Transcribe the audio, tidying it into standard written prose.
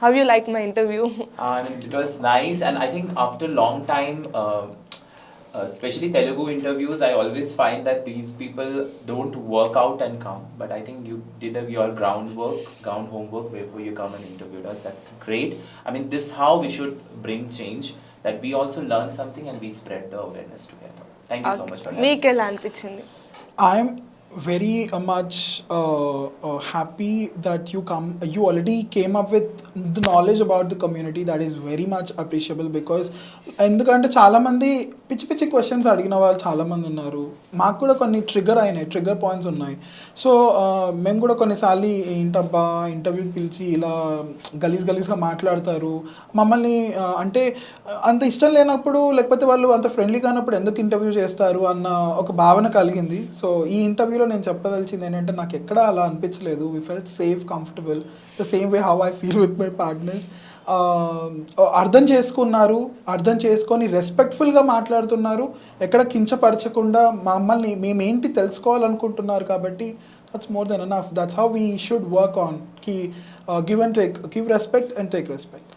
How you like my interview? And it was nice, and I think after long time, especially Telugu interviews, I always find that these people don't work out and come. But I think you did your ground homework before you come and interviewed us. That's great. I mean, this how we should bring change. That we also learn something and we spread the awareness together. Thank you so much for having మీకు ఎలా us. అనిపించింది? I'm very much happy that you already came up with the knowledge about the community. That is very much appreciable because ఎందుకంటే చాలామంది పిచ్చి పిచ్చి questions అడిగిన వాళ్ళు చాలామంది ఉన్నారు. మాకు కూడా కొన్ని ట్రిగర్ పాయింట్స్ ఉన్నాయి. సో మేము కూడా కొన్నిసార్లు ఏంటబ్బా ఇంటర్వ్యూకి పిలిచి ఇలా గలీజ్గా మాట్లాడతారు మమ్మల్ని, అంటే అంత ఇష్టం లేనప్పుడు లేకపోతే వాళ్ళు అంత ఫ్రెండ్లీ కానప్పుడు ఎందుకు ఇంటర్వ్యూ చేస్తారు అన్న ఒక భావన కలిగింది. సో ఈ ఇంటర్వ్యూలో నేను చెప్పదలిచింది ఏంటంటే నాకు ఎక్కడ అలా అనిపించలేదు. We felt safe, comfortable, the same way how I feel with my partners. అర్థం చేసుకొని రెస్పెక్ట్ఫుల్గా మాట్లాడుతున్నారు, ఎక్కడ కించపరచకుండా మమ్మల్ని మేమేంటి తెలుసుకోవాలనుకుంటున్నారు. కాబట్టి that's more than enough. That's how we should work on కి give respect and take respect.